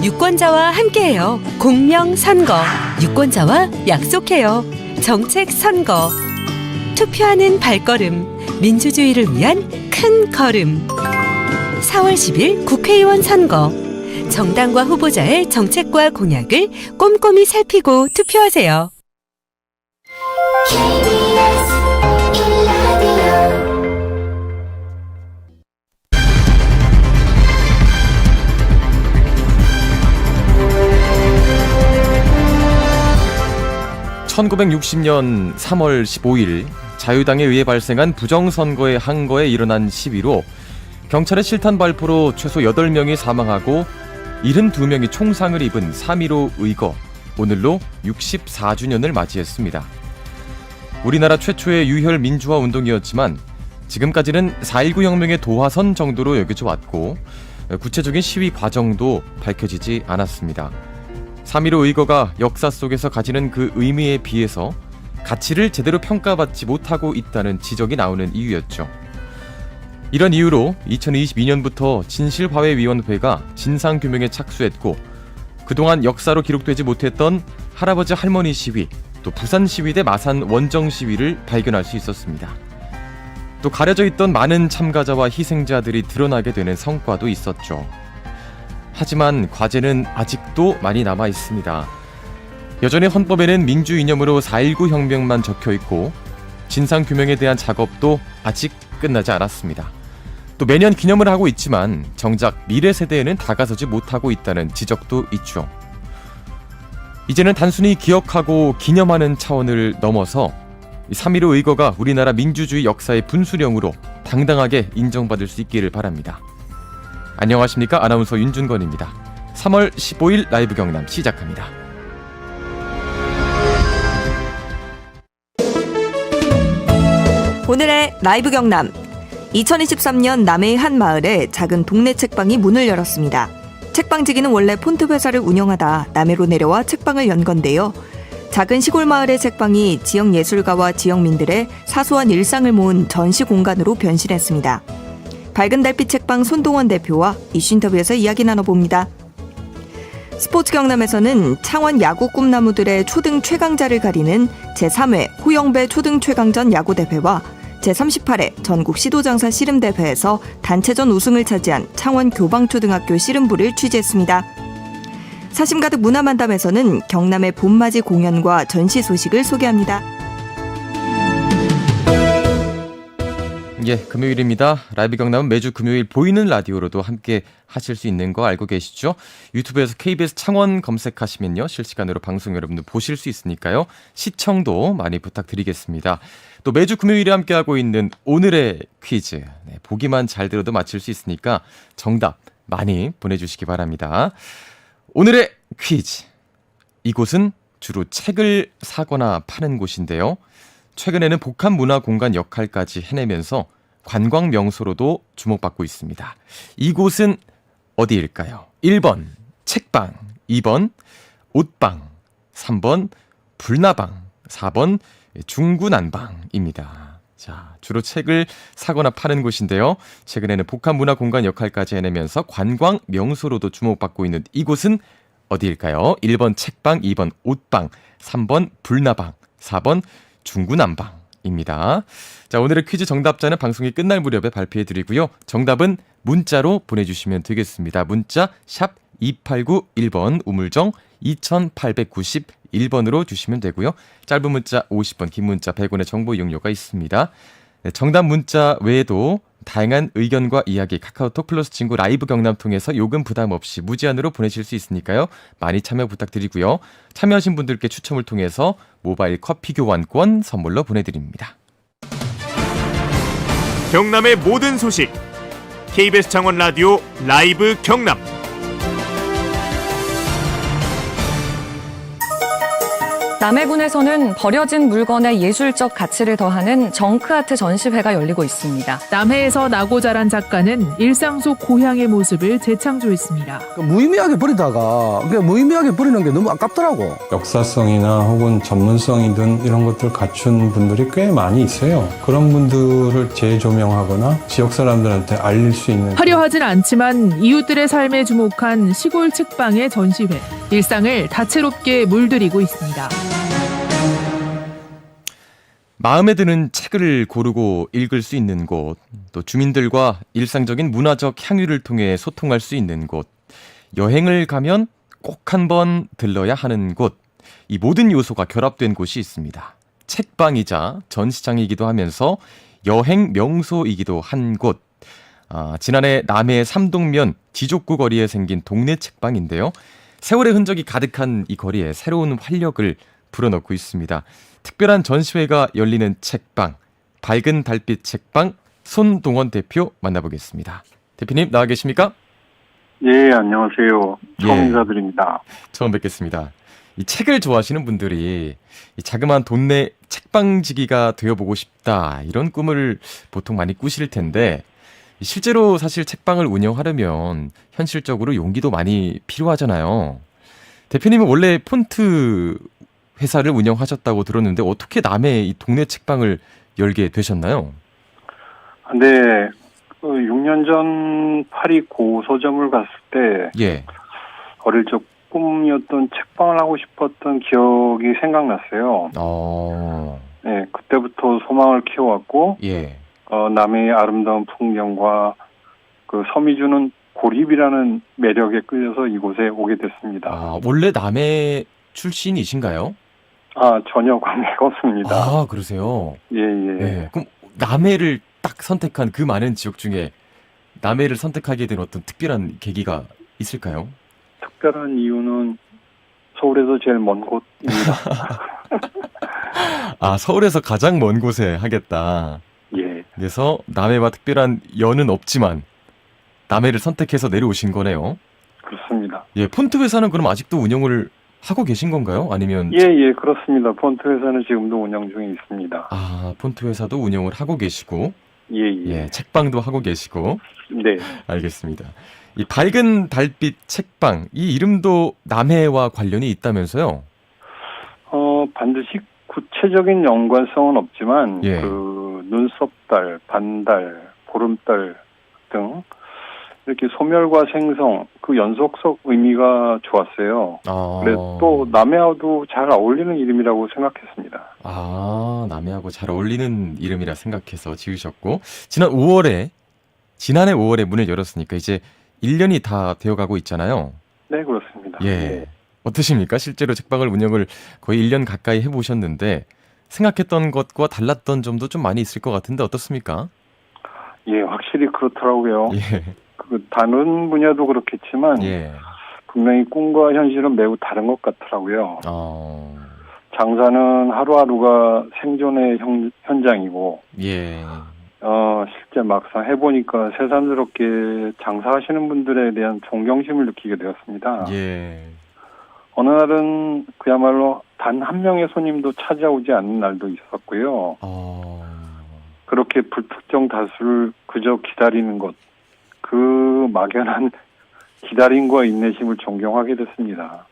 유권자와 함께해요. 공명선거. 유권자와 약속해요. 정책선거. 투표하는 발걸음. 민주주의를 위한 큰 걸음. 4월 10일 국회의원 선거. 정당과 후보자의 정책과 공약을 꼼꼼히 살피고 투표하세요. KBS 1라디오 1960년 3월 15일 자유당에 의해 발생한 부정선거의 항거에 일어난 시위로 경찰의 실탄 발포로 최소 8명이 사망하고 72명이 총상을 입은 3.15 의거, 오늘로 64주년을 맞이했습니다. 우리나라 최초의 유혈 민주화 운동이었지만 지금까지는 4.19 혁명의 도화선 정도로 여겨져 왔고 구체적인 시위 과정도 밝혀지지 않았습니다. 3.15 의거가 역사 속에서 가지는 그 의미에 비해서 가치를 제대로 평가받지 못하고 있다는 지적이 나오는 이유였죠. 이런 이유로 2022년부터 진실화해위원회가 진상규명에 착수했고 그동안 역사로 기록되지 못했던 할아버지 할머니 시위, 또 부산 시위대 마산 원정 시위를 발견할 수 있었습니다. 또 가려져 있던 많은 참가자와 희생자들이 드러나게 되는 성과도 있었죠. 하지만 과제는 아직도 많이 남아 있습니다. 여전히 헌법에는 민주 이념으로 4.19 혁명만 적혀있고 진상규명에 대한 작업도 아직 끝나지 않았습니다. 또 매년 기념을 하고 있지만 정작 미래 세대에는 다가서지 못하고 있다는 지적도 있죠. 이제는 단순히 기억하고 기념하는 차원을 넘어서 3.15 의거가 우리나라 민주주의 역사의 분수령으로 당당하게 인정받을 수 있기를 바랍니다. 안녕하십니까? 아나운서 윤준건입니다. 3월 15일 라이브 경남 시작합니다. 오늘의 라이브 경남. 2023년 남해의 한 마을에 작은 동네 책방이 문을 열었습니다. 책방지기는 원래 폰트 회사를 운영하다 남해로 내려와 책방을 연 건데요. 작은 시골 마을의 책방이 지역 예술가와 지역민들의 사소한 일상을 모은 전시 공간으로 변신했습니다. 밝은 달빛 책방 손동원 대표와 이슈 인터뷰에서 이야기 나눠봅니다. 스포츠 경남에서는 창원 야구 꿈나무들의 초등 최강자를 가리는 제3회 호영배 초등 최강전 야구대회와 제38회 전국 시도장사 씨름대회에서 단체전 우승을 차지한 창원 교방초등학교 씨름부를 취재했습니다. 사심 가득 문화만담에서는 경남의 봄맞이 공연과 전시 소식을 소개합니다. 예, 금요일입니다. 라이브 경남은 매주 금요일 보이는 라디오로도 함께 하실 수 있는 거 알고 계시죠? 유튜브에서 KBS 창원 검색하시면요, 실시간으로 방송 여러분들 보실 수 있으니까요. 시청도 많이 부탁드리겠습니다. 또 매주 금요일에 함께하고 있는 오늘의 퀴즈. 네, 보기만 잘 들어도 맞힐 수 있으니까 정답 많이 보내주시기 바랍니다. 오늘의 퀴즈. 이곳은 주로 책을 사거나 파는 곳인데요. 최근에는 복합문화공간 역할까지 해내면서 관광 명소로도 주목받고 있습니다. 이곳은 어디일까요? 1번 책방, 2번 옷방, 3번 불나방, 4번 중구난방입니다. 자, 주로 책을 사거나 파는 곳인데요. 최근에는 복합문화공간 역할까지 해내면서 관광 명소로도 주목받고 있는 이곳은 어디일까요? 1번 책방, 2번 옷방, 3번 불나방, 4번 중구난방입니다. 자, 오늘의 퀴즈 정답자는 방송이 끝날 무렵에 발표해드리고요. 정답은 문자로 보내주시면 되겠습니다. 문자 샵 2891번 우물정 2891번으로 주시면 되고요. 짧은 문자 50원, 긴 문자 100원의 정보 이용료가 있습니다. 네, 정답 문자 외에도 다양한 의견과 이야기 카카오톡 플러스 친구 라이브 경남 통해서 요금 부담 없이 무제한으로 보내실 수 있으니까요. 많이 참여 부탁드리고요. 참여하신 분들께 추첨을 통해서 모바일 커피 교환권 선물로 보내드립니다. 경남의 모든 소식 KBS 창원 라디오 라이브 경남. 남해군에서는 버려진 물건에 예술적 가치를 더하는 정크아트 전시회가 열리고 있습니다. 남해에서 나고 자란 작가는 일상 속 고향의 모습을 재창조했습니다. 무의미하게 버리다가 무의미하게 버리는 게 너무 아깝더라고. 역사성이나 혹은 전문성이든 이런 것들 갖춘 분들이 꽤 많이 있어요. 그런 분들을 재조명하거나 지역 사람들한테 알릴 수 있는 화려하진 않지만 이웃들의 삶에 주목한 시골 책방의 전시회. 일상을 다채롭게 물들이고 있습니다. 마음에 드는 책을 고르고 읽을 수 있는 곳, 또 주민들과 일상적인 문화적 향유를 통해 소통할 수 있는 곳, 여행을 가면 꼭 한번 들러야 하는 곳, 이 모든 요소가 결합된 곳이 있습니다. 책방이자 전시장이기도 하면서 여행 명소이기도 한 곳. 지난해 남해 삼동면 지족구 거리에 생긴 동네 책방인데요. 세월의 흔적이 가득한 이 거리에 새로운 활력을 불어넣고 있습니다. 특별한 전시회가 열리는 책방, 밝은 달빛 책방, 손동원 대표 만나보겠습니다. 대표님 나와 계십니까? 예, 안녕하세요. 처음 예. 인사드립니다. 처음 뵙겠습니다. 이 책을 좋아하시는 분들이 이 자그마한 동네 책방지기가 되어보고 싶다, 이런 꿈을 보통 많이 꾸실 텐데, 실제로 사실 책방을 운영하려면 현실적으로 용기도 많이 필요하잖아요. 대표님은 원래 폰트 회사를 운영하셨다고 들었는데 어떻게 남해 이 동네 책방을 열게 되셨나요? 근데 6년 전 파리 고서점을 갔을 때 예. 어릴 적 꿈이었던 책방을 하고 싶었던 기억이 생각났어요. 네, 그때부터 소망을 키워왔고 예. 남해의 아름다운 풍경과 그 섬이 주는 고립이라는 매력에 끌려서 이곳에 오게 됐습니다. 원래 남해 출신이신가요? 전혀 관계가 없습니다. 그러세요? 예. 예. 그럼 남해를 딱 선택한 그 많은 지역 중에 남해를 선택하게 된 어떤 특별한 계기가 있을까요? 특별한 이유는 서울에서 제일 먼 곳입니다. 서울에서 가장 먼 곳에 하겠다. 예. 그래서 남해와 특별한 연은 없지만 남해를 선택해서 내려오신 거네요. 그렇습니다. 예, 폰트 회사는 그럼 아직도 운영을 하고 계신 건가요? 아니면 예, 그렇습니다. 폰트 회사는 지금도 운영 중에 있습니다. 폰트 회사도 운영을 하고 계시고, 예. 책방도 하고 계시고. 네. 알겠습니다. 이 밝은 달빛 책방, 이 이름도 남해와 관련이 있다면서요? 반드시 구체적인 연관성은 없지만 예. 그 눈썹달, 반달, 보름달 등 이렇게 소멸과 생성, 그 연속적 의미가 좋았어요. 그래서 또 남해하고도 잘 어울리는 이름이라고 생각했습니다. 남해하고 잘 어울리는 이름이라 생각해서 지으셨고, 지난해 5월에 문을 열었으니까 이제 1년이 다 되어가고 있잖아요. 네, 그렇습니다. 예. 어떠십니까? 실제로 책방을 운영을 거의 1년 가까이 해보셨는데 생각했던 것과 달랐던 점도 좀 많이 있을 것 같은데 어떻습니까? 예, 확실히 그렇더라고요. 예. 다른 분야도 그렇겠지만 분명히 꿈과 현실은 매우 다른 것 같더라고요. 장사는 하루하루가 생존의 현장이고 실제 막상 해보니까 새삼스럽게 장사하시는 분들에 대한 존경심을 느끼게 되었습니다. 어느 날은 그야말로 단 한 명의 손님도 찾아오지 않는 날도 있었고요. 그렇게 불특정 다수를 그저 기다리는 것, 그 막연한 기다림과 인내심을 존경하게 됐습니다.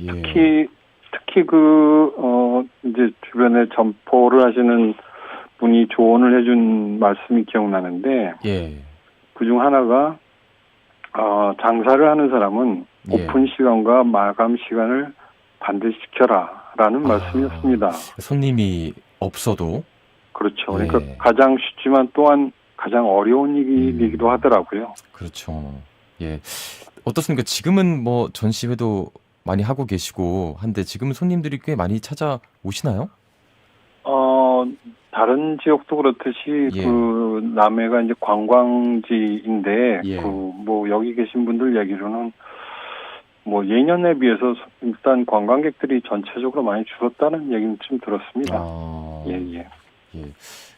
특히 이제 주변에 점포를 하시는 분이 조언을 해준 말씀이 기억나는데, 그중 하나가, 장사를 하는 사람은 오픈 시간과 마감 시간을 반드시 지켜라 라는 말씀이었습니다. 손님이 없어도? 그렇죠. 그러니까 가장 쉽지만 또한 가장 어려운 일이기도 하더라고요. 그렇죠. 예. 어떻습니까? 지금은 뭐 전시회도 많이 하고 계시고 한데 지금 손님들이 꽤 많이 찾아오시나요? 다른 지역도 그렇듯이 그 남해가 이제 관광지인데 여기 계신 분들 얘기로는 예년에 비해서 일단 관광객들이 전체적으로 많이 줄었다는 얘기는 좀 들었습니다.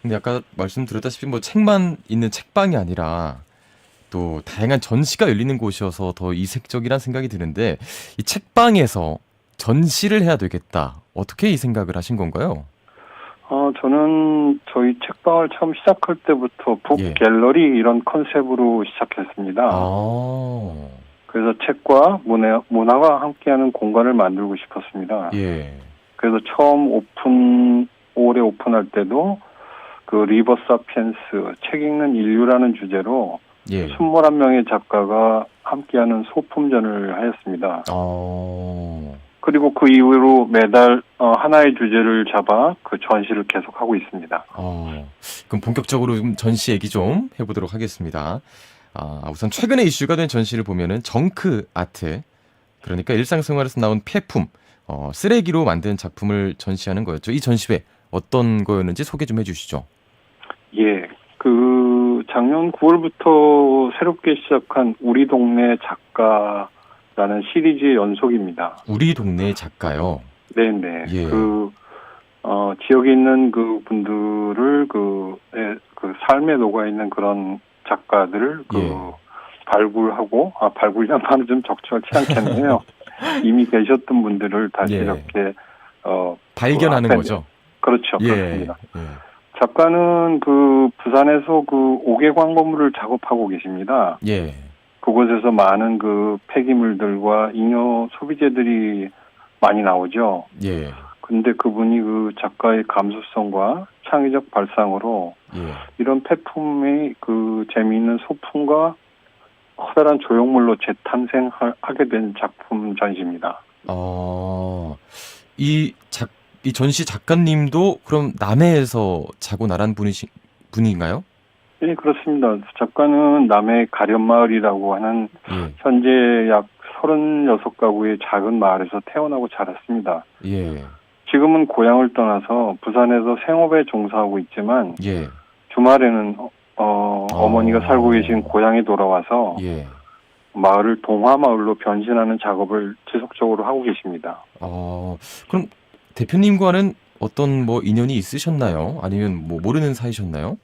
근데 아까 말씀드렸다시피 책만 있는 책방이 아니라 또 다양한 전시가 열리는 곳이어서 더 이색적이라는 생각이 드는데 이 책방에서 전시를 해야 되겠다. 어떻게 이 생각을 하신 건가요? 저는 저희 책방을 처음 시작할 때부터 북 예. 갤러리 이런 컨셉으로 시작했습니다. 아, 그래서 책과 문화가 함께하는 공간을 만들고 싶었습니다. 예. 그래서 올해 오픈할 때도 그 리버 사피엔스, 책 읽는 인류라는 주제로 예. 21명의 작가가 함께하는 소품전을 하였습니다. 그리고 그 이후로 매달 하나의 주제를 잡아 그 전시를 계속하고 있습니다. 그럼 본격적으로 좀 전시 얘기 좀 해보도록 하겠습니다. 우선 최근에 이슈가 된 전시를 보면은 정크 아트, 그러니까 일상생활에서 나온 폐품, 쓰레기로 만든 작품을 전시하는 거였죠. 이 전시회 어떤 거였는지 소개 좀 해주시죠. 예, 그 작년 9월부터 새롭게 시작한 우리 동네 작가라는 시리즈의 연속입니다. 우리 동네 작가요. 네네. 예. 지역에 있는 그 분들을 그 삶에 녹아 있는 그런 작가들을 발굴하고, 발굴이란 말은 좀 적절치 않겠네요. 이미 계셨던 분들을 다시 이렇게, 발견하는 거죠. 그렇죠. 그렇습니다. 작가는 그 부산에서 그 5개 광고물을 작업하고 계십니다. 예. 그곳에서 많은 그 폐기물들과 잉여 소비재들이 많이 나오죠. 예. 근데 그분이 그 작가의 감수성과 창의적 발상으로 이런 폐품의 그 재미있는 소품과 커다란 조형물로 재탄생하게 된 작품 전시입니다. 이 전시 작가님도 그럼 남해에서 자고 나란 분인가요? 네, 그렇습니다. 작가는 남해 가련마을이라고 하는 현재 약 36가구의 작은 마을에서 태어나고 자랐습니다. 예. 지금은 고향을 떠나서 부산에서 생업에 종사하고 있지만 주말에는 어머니가 살고 계신 고향에 돌아와서 마을을 동화마을로 변신하는 작업을 지속적으로 하고 계십니다. 그럼 대표님과는 어떤 뭐 인연이 있으셨나요? 아니면 뭐 모르는 사이셨나요?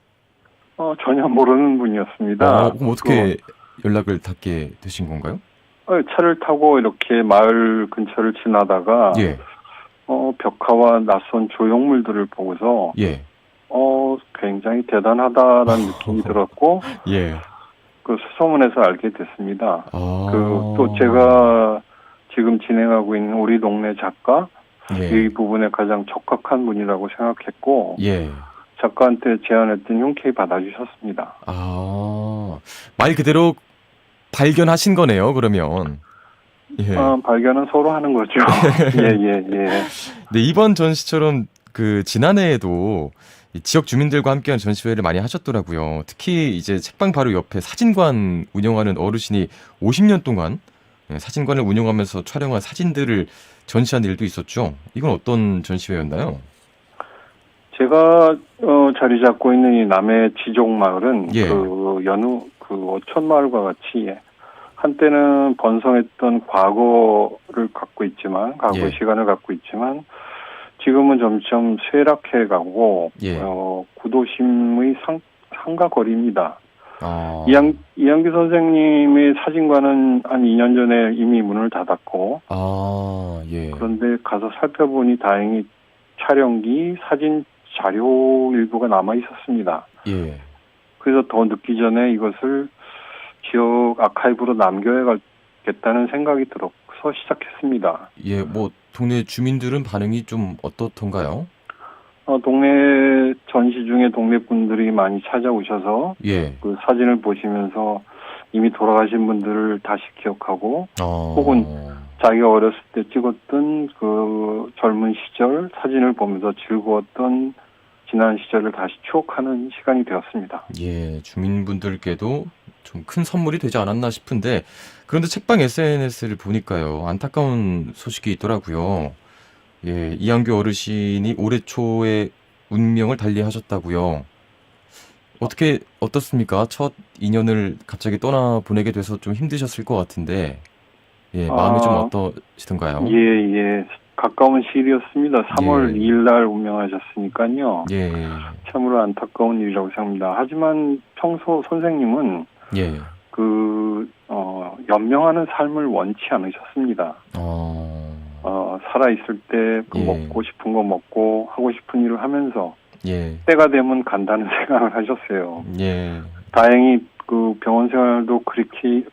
전혀 모르는 분이었습니다. 그럼 어떻게 연락을 닿게 되신 건가요? 차를 타고 이렇게 마을 근처를 지나다가 벽화와 낯선 조형물들을 보고서 굉장히 대단하다라는 느낌이 들었고 그 수소문해서 알게 됐습니다. 또 제가 지금 진행하고 있는 우리 동네 작가 이 부분에 가장 적합한 분이라고 생각했고 작가한테 제안했더니 흔쾌히 받아주셨습니다. 말 그대로 발견하신 거네요, 그러면. 발견은 서로 하는 거죠. 네, 이번 전시처럼 그 지난해에도 이 지역 주민들과 함께한 전시회를 많이 하셨더라고요. 특히 이제 책방 바로 옆에 사진관 운영하는 어르신이 50년 동안 사진관을 운영하면서 촬영한 사진들을 전시한 일도 있었죠. 이건 어떤 전시회였나요? 제가 자리 잡고 있는 이 남해 지족마을은 그 연우 그 어촌마을과 같이 한때는 번성했던 과거를 갖고 있지만 과거의 시간을 갖고 있지만 지금은 점점 쇠락해 가고 구도심의 상가 거리입니다. 이양기 선생님의 사진관은 한 2년 전에 이미 문을 닫았고 그런데 가서 살펴보니 다행히 촬영기, 사진 자료 일부가 남아 있었습니다. 그래서 더 늦기 전에 이것을 지역 아카이브로 남겨야겠다는 생각이 들어서 시작했습니다. 뭐 동네 주민들은 반응이 좀 어떻던가요? 동네 전시 중에 동네 분들이 많이 찾아오셔서 그 사진을 보시면서 이미 돌아가신 분들을 다시 기억하고 혹은 자기가 어렸을 때 찍었던 그 젊은 시절 사진을 보면서 즐거웠던 지난 시절을 다시 추억하는 시간이 되었습니다. 주민분들께도 좀 큰 선물이 되지 않았나 싶은데 그런데 책방 SNS를 보니까요. 안타까운 소식이 있더라고요. 이양규 어르신이 올해 초에 운명을 달리하셨다고요. 어떻습니까? 첫 인연을 갑자기 떠나보내게 돼서 좀 힘드셨을 것 같은데 마음이 좀 어떠시던가요? 가까운 시일이었습니다. 3월 2일 날 운명하셨으니까요. 참으로 안타까운 일이라고 생각합니다. 하지만 평소 선생님은 연명하는 삶을 원치 않으셨습니다. 살아있을 때 그 예. 먹고 싶은 거 먹고 하고 싶은 일을 하면서 예. 때가 되면 간다는 생각을 하셨어요. 예. 다행히 그 병원 생활도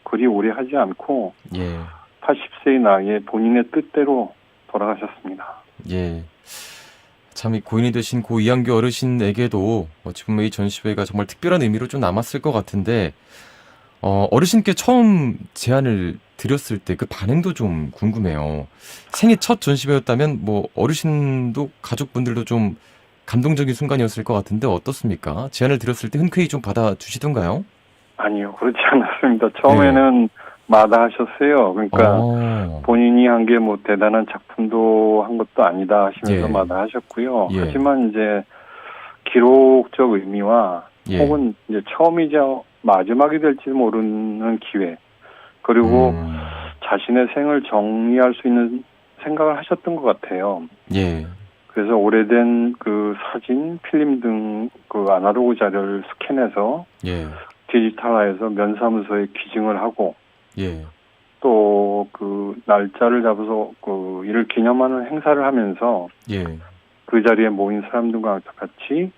그리 오래 하지 않고 예. 80세의 나이에 본인의 뜻대로 돌아가셨습니다. 예. 참, 이 고인이 되신 고 이한규 어르신에게도 어찌 보면 이 전시회가 정말 특별한 의미로 좀 남았을 것 같은데, 어르신께 처음 제안을 드렸을 때 그 반응도 좀 궁금해요. 생애 첫 전시회였다면 뭐 어르신도 가족분들도 좀 감동적인 순간이었을 것 같은데 어떻습니까? 제안을 드렸을 때 흔쾌히 좀 받아주시던가요? 아니요, 그렇지 않았습니다. 처음에는 마다하셨어요. 그러니까 본인이 한 게 뭐 대단한 작품도 한 것도 아니다 하시면서 예. 마다하셨고요. 예. 하지만 이제 기록적 의미와 예. 혹은 이제 처음이자 마지막이 될지 모르는 기회, 그리고 자신의 생을 정리할 수 있는 생각을 하셨던 것 같아요. 예. 그래서 오래된 그 사진, 필름 등 그 아날로그 자료를 스캔해서 예. 디지털화해서 면사무소에 기증을 하고 예. 또 그 날짜를 잡아서 그 이를 기념하는 행사를 하면서 예. 그 자리에 모인 사람들과 같이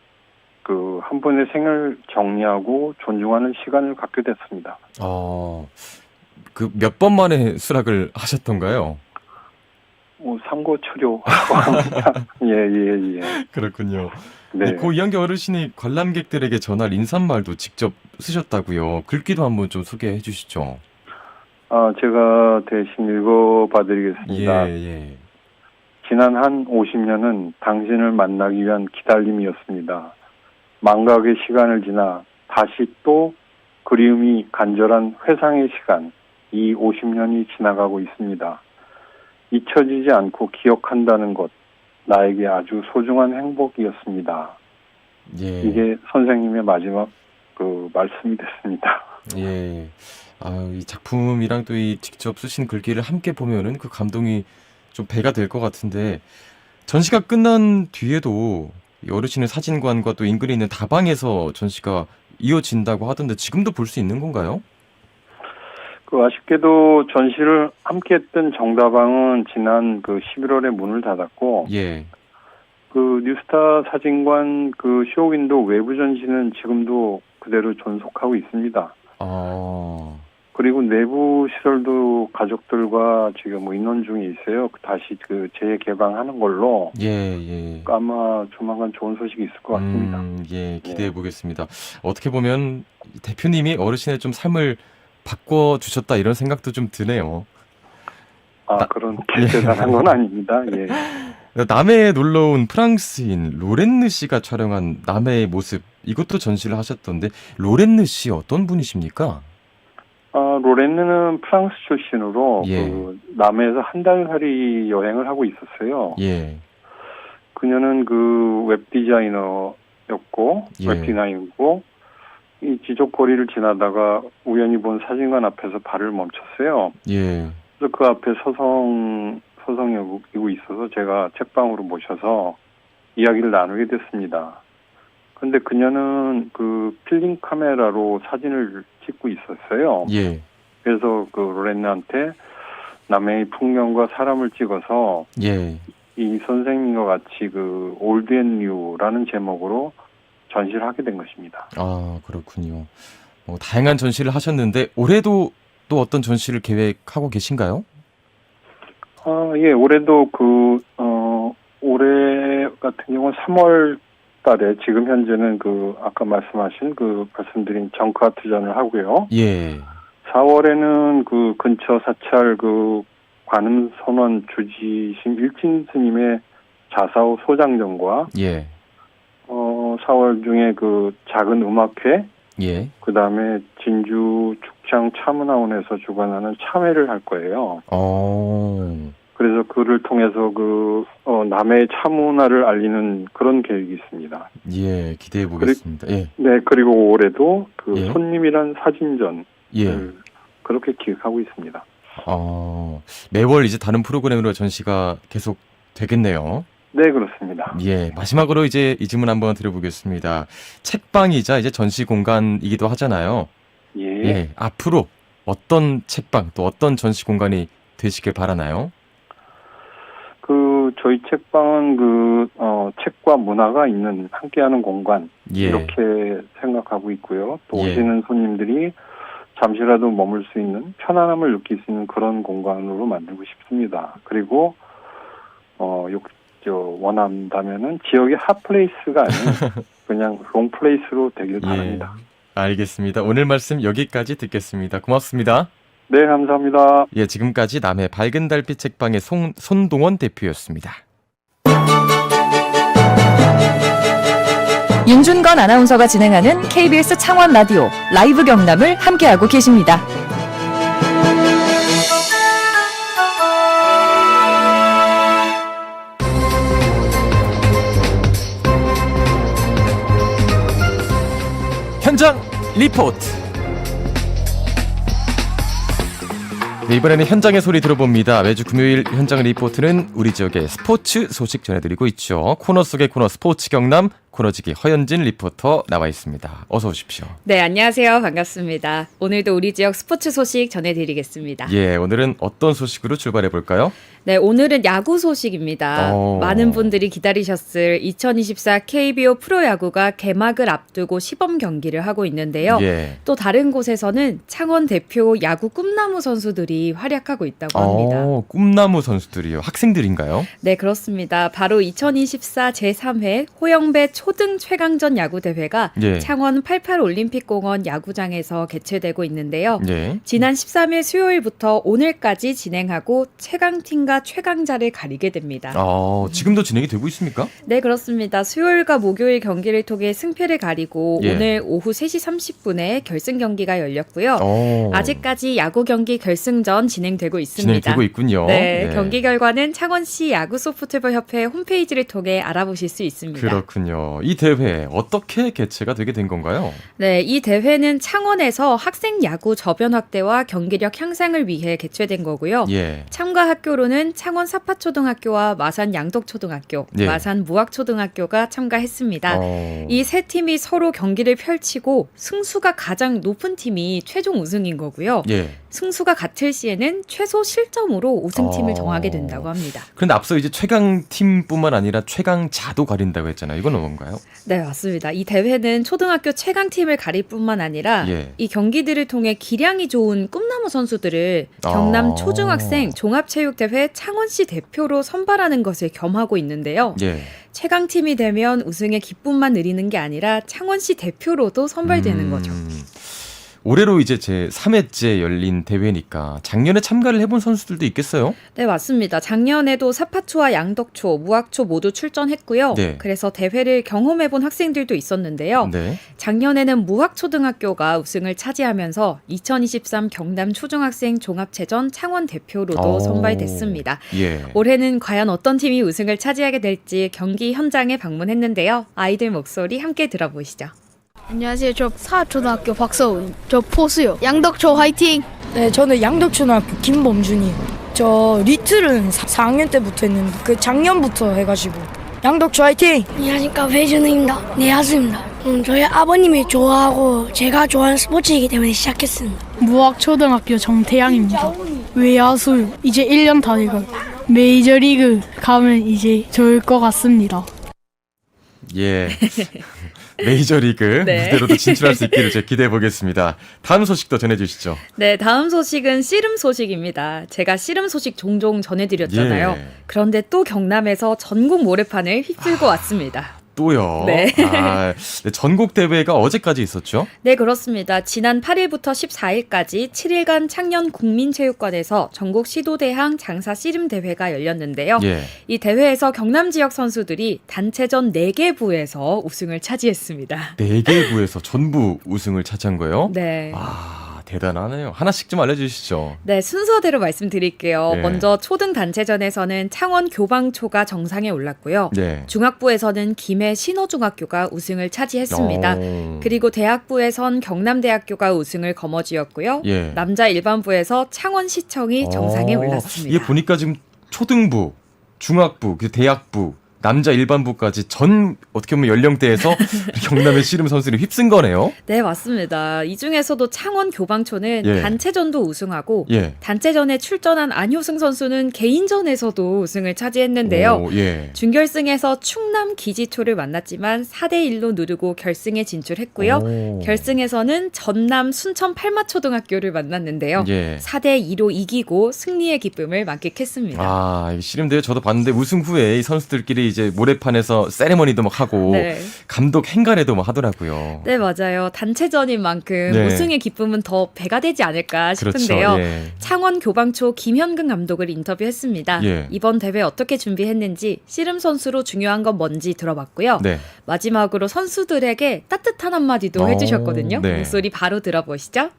그 한 분의 생을 정리하고 존중하는 시간을 갖게 됐습니다. 그 몇 번 만에 수락을 하셨던가요? 삼고초려하고 합니다. 예. 그렇군요. 네. 고 이한규 어르신이 관람객들에게 전할 인사말도 직접 쓰셨다고요. 글귀도 한번 좀 소개해 주시죠. 제가 대신 읽어봐드리겠습니다. 예. 지난 한 50년은 당신을 만나기 위한 기다림이었습니다. 망각의 시간을 지나 다시 또 그리움이 간절한 회상의 시간, 이 50년이 지나가고 있습니다. 잊혀지지 않고 기억한다는 것, 나에게 아주 소중한 행복이었습니다. 예. 이게 선생님의 마지막 그 말씀이 됐습니다. 예. 이 작품이랑 또 이 직접 쓰신 글귀를 함께 보면은 그 감동이 좀 배가 될 것 같은데, 전시가 끝난 뒤에도 이 어르신의 사진관과 또 인근에 있는 다방에서 전시가 이어진다고 하던데 지금도 볼 수 있는 건가요? 아쉽게도 전시를 함께 했던 정다방은 지난 11월에 문을 닫았고, 예. 뉴스타 사진관 쇼윈도 외부 전시는 지금도 그대로 존속하고 있습니다. 그리고 내부 시설도 가족들과 지금 인원 중에 있어요. 다시 재개방하는 걸로. 예. 아마 조만간 좋은 소식이 있을 것 같습니다. 예, 기대해 보겠습니다. 어떻게 보면 대표님이 어르신의 좀 삶을 바꿔주셨다 이런 생각도 좀 드네요. 그렇게 대단한 건 아닙니다. 예. 남해에 놀러온 프랑스인 로렌느 씨가 촬영한 남해의 모습, 이것도 전시를 하셨던데, 로렌느 씨 어떤 분이십니까? 로렌느는 프랑스 출신으로 예. 남해에서 한 달살이 여행을 하고 있었어요. 예. 그녀는 웹 디자이너였고, 예. 웹 디자이너고, 이 지적거리를 지나다가 우연히 본 사진관 앞에서 발을 멈췄어요. 예. 그래서 그 앞에 서성이고 있어서 제가 책방으로 모셔서 이야기를 나누게 됐습니다. 근데 그녀는 필름 카메라로 사진을 찍고 있었어요. 예. 그래서 로렌느한테 남해의 풍경과 사람을 찍어서 예. 이 선생님과 같이 올드 앤 뉴라는 제목으로 전시를 하게 된 것입니다. 그렇군요. 다양한 전시를 하셨는데 올해도 또 어떤 전시를 계획하고 계신가요? 예, 올해도 올해 같은 경우는 3월 달에 지금 현재는 아까 말씀드린 정크 아트전을 하고요. 예. 4월에는 근처 사찰 관음 선원 주지신 일진 스님의 자사오 소장전과 예. 4월 중에 작은 음악회, 예. 그다음에 진주 축창 차문화원에서 주관하는 참회를 할 거예요. 그래서 그를 통해서 남해의 차문화를 알리는 그런 계획이 있습니다. 예, 기대해 보겠습니다. 예. 네, 그리고 올해도 예. 손님이란 사진전 예. 그렇게 기획하고 있습니다. 매월 이제 다른 프로그램으로 전시가 계속 되겠네요. 네, 그렇습니다. 예, 마지막으로 이제 이 질문 한번 드려보겠습니다. 책방이자 이제 전시 공간이기도 하잖아요. 예. 앞으로 어떤 책방 또 어떤 전시 공간이 되시길 바라나요? 저희 책방은 책과 문화가 있는 함께하는 공간 예. 이렇게 생각하고 있고요. 또 예. 오시는 손님들이 잠시라도 머물 수 있는 편안함을 느낄 수 있는 그런 공간으로 만들고 싶습니다. 그리고 원한다면은 지역의 핫플레이스가 아닌 그냥 롱플레이스로 되길 바랍니다. 알겠습니다. 오늘 말씀 여기까지 듣겠습니다. 고맙습니다. 네, 감사합니다. 예, 지금까지 남해 밝은 달빛 책방의 손동원 대표였습니다. 윤준건 아나운서가 진행하는 KBS 창원 라디오 라이브 경남을 함께하고 계십니다. 현장 리포트. 네, 이번에는 현장의 소리 들어봅니다. 매주 금요일 현장 리포트는 우리 지역의 스포츠 소식 전해드리고 있죠. 코너 속의 코너 스포츠 경남 코너지기 허연진 리포터 나와 있습니다. 어서 오십시오. 네, 안녕하세요. 반갑습니다. 오늘도 우리 지역 스포츠 소식 전해드리겠습니다. 예, 오늘은 어떤 소식으로 출발해 볼까요? 네, 오늘은 야구 소식입니다. 많은 분들이 기다리셨을 2024 KBO 프로야구가 개막을 앞두고 시범 경기를 하고 있는데요. 예. 또 다른 곳에서는 창원 대표 야구 꿈나무 선수들이 활약하고 있다고 합니다. 꿈나무 선수들이요. 학생들인가요? 네, 그렇습니다. 바로 2024 제3회 호영배 초등 최강전 야구 대회가 예. 창원 88 올림픽공원 야구장에서 개최되고 있는데요. 예. 지난 13일 수요일부터 오늘까지 진행하고 최강팀과 최강자를 가리게 됩니다. 지금도 진행이 되고 있습니까? 네, 그렇습니다. 수요일과 목요일 경기를 통해 승패를 가리고 예. 오늘 오후 3시 30분에 결승 경기가 열렸고요. 아직까지 야구 경기 결승전 진행되고 있습니다. 진행되고 있군요. 네, 예. 경기 결과는 창원시 야구소프트볼 협회 홈페이지를 통해 알아보실 수 있습니다. 그렇군요. 이 대회 어떻게 개최가 되게 된 건가요? 네, 이 대회는 창원에서 학생 야구 저변 확대와 경기력 향상을 위해 개최된 거고요. 예. 참가 학교로는 창원 사파초등학교와 마산 양덕초등학교, 예. 마산 무학초등학교가 참가했습니다. 이 세 팀이 서로 경기를 펼치고 승수가 가장 높은 팀이 최종 우승인 거고요. 예. 승수가 같을 시에는 최소 실점으로 우승팀을 정하게 된다고 합니다. 그런데 앞서 이제 최강팀뿐만 아니라 최강자도 가린다고 했잖아요. 이건 뭔가요? 네, 맞습니다. 이 대회는 초등학교 최강팀을 가릴 뿐만 아니라 예. 이 경기들을 통해 기량이 좋은 꿈나무 선수들을 경남 초중학생 종합체육대회 창원시 대표로 선발하는 것을 겸하고 있는데요. 예. 최강팀이 되면 우승의 기쁨만 누리는 게 아니라 창원시 대표로도 선발되는 거죠. 올해로 이제 제 3회째 열린 대회니까 작년에 참가를 해본 선수들도 있겠어요? 네, 맞습니다. 작년에도 사파초와 양덕초, 무학초 모두 출전했고요. 네. 그래서 대회를 경험해본 학생들도 있었는데요. 네. 작년에는 무학초등학교가 우승을 차지하면서 2023 경남 초중학생 종합체전 창원 대표로도 선발됐습니다. 예. 올해는 과연 어떤 팀이 우승을 차지하게 될지 경기 현장에 방문했는데요. 아이들 목소리 함께 들어보시죠. 안녕하세요. 저 사초등학교 박서훈. 저 포수요. 양덕초 화이팅! 네, 저는 양덕초등학교 김범준이요. 저 리틀은 4학년 때부터 했는데 그 작년부터 해가지고 양덕초 화이팅! 안녕하십니까. 배준우입니다. 네, 하수입니다. 저희 아버님이 좋아하고 제가 좋아하는 스포츠이기 때문에 시작했습니다. 무학초등학교 정태양입니다. 외야수 이제 1년 다 돼가요. 메이저리그 가면 이제 좋을 것 같습니다. 예. 메이저리그 네. 무대로도 진출할 수 있기를 제가 기대해 보겠습니다. 다음 소식도 전해주시죠. 네, 다음 소식은 씨름 소식입니다. 제가 씨름 소식 종종 전해드렸잖아요. 예. 그런데 또 경남에서 전국 모래판을 휩쓸고 왔습니다. 또요? 네. 네, 전국 대회가 어제까지 있었죠? 네, 그렇습니다. 지난 8일부터 14일까지 7일간 창녕 국민체육관에서 전국 시도대항 장사 씨름 대회가 열렸는데요. 예. 이 대회에서 경남 지역 선수들이 단체전 4개 부에서 우승을 차지했습니다. 4개 부에서 전부 우승을 차지한 거예요? 네. 대단하네요. 하나씩 좀 알려주시죠. 네, 순서대로 말씀드릴게요. 네. 먼저 초등 단체전에서는 창원 교방초가 정상에 올랐고요. 네. 중학부에서는 김해 신호중학교가 우승을 차지했습니다. 그리고 대학부에선 경남대학교가 우승을 거머쥐었고요. 예. 남자 일반부에서 창원시청이 정상에 올랐습니다. 이게 보니까 지금 초등부, 중학부, 대학부 남자 일반부까지 전 어떻게 보면 연령대에서 경남의 씨름 선수들이 휩쓴 거네요. 네, 맞습니다. 이 중에서도 창원 교방초는 예. 단체전도 우승하고 예. 단체전에 출전한 안효승 선수는 개인전에서도 우승을 차지했는데요. 오, 예. 준결승에서 충남 기지초를 만났지만 4대1로 누르고 결승에 진출했고요. 오. 결승에서는 전남 순천 팔마초등학교를 만났는데요. 예. 4대2로 이기고 승리의 기쁨을 만끽했습니다. 아, 씨름대회 저도 봤는데 우승 후에 이 선수들끼리 이제 모래판에서 세레머니도 막 하고 네. 감독 행가래도 막 하더라고요. 네, 맞아요. 단체전인 만큼 네. 우승의 기쁨은 더 배가 되지 않을까 싶은데요. 그렇죠. 예. 창원 교방초 김현근 감독을 인터뷰했습니다. 예. 이번 대회 어떻게 준비했는지, 씨름 선수로 중요한 건 뭔지 들어봤고요. 네. 마지막으로 선수들에게 따뜻한 한마디도 해주셨거든요. 네. 목소리 바로 들어보시죠.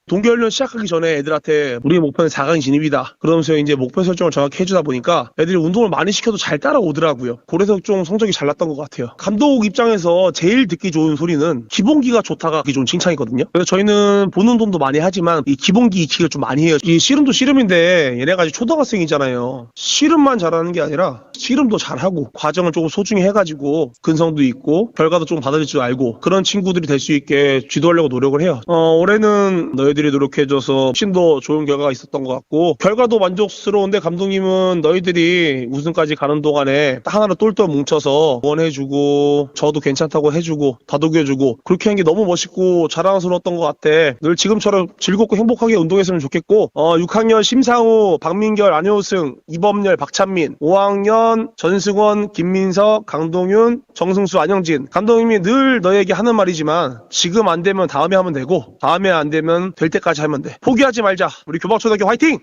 동계훈련 시작하기 전에 애들한테 우리의 목표는 4강 진입이다. 그러면서 이제 목표 설정을 정확히 해주다 보니까 애들이 운동을 많이 시켜도 잘 따라오더라고요. 그래서 좀 성적이 잘 났던 것 같아요. 감독 입장에서 제일 듣기 좋은 소리는 기본기가 좋다가 듣기 좋은 칭찬이거든요. 그래서 저희는 보는 운동도 많이 하지만 이 기본기 익히기를 좀 많이 해요. 이 씨름도 씨름인데 얘네가 아직 초등학생이잖아요. 씨름만 잘하는 게 아니라 씨름도 잘하고 과정을 조금 소중히 해가지고 근성도 있고 결과도 좀 받아들일 줄 알고 그런 친구들이 될 수 있게 지도하려고 노력을 해요. 올해는 너희들이 노력해줘서 훨씬 더 좋은 결과가 있었던 것 같고 결과도 만족스러운데 감독님은 너희들이 우승까지 가는 동안에 하나로 똘똘 뭉쳐서 응원해주고 저도 괜찮다고 해주고 다독여주고 그렇게 한 게 너무 멋있고 자랑스러웠던 것 같아. 늘 지금처럼 즐겁고 행복하게 운동했으면 좋겠고 6학년 심상우, 박민결, 안효승, 이범열, 박찬민 5학년 전승원, 김민석, 강동윤, 정승수, 안영진 감독님이 늘 너에게 하는 말이지만 지금 안 되면 다음에 하면 되고 다음에 안 되면 될 때까지 하면 돼. 포기하지 말자. 우리 교방초등학교 화이팅!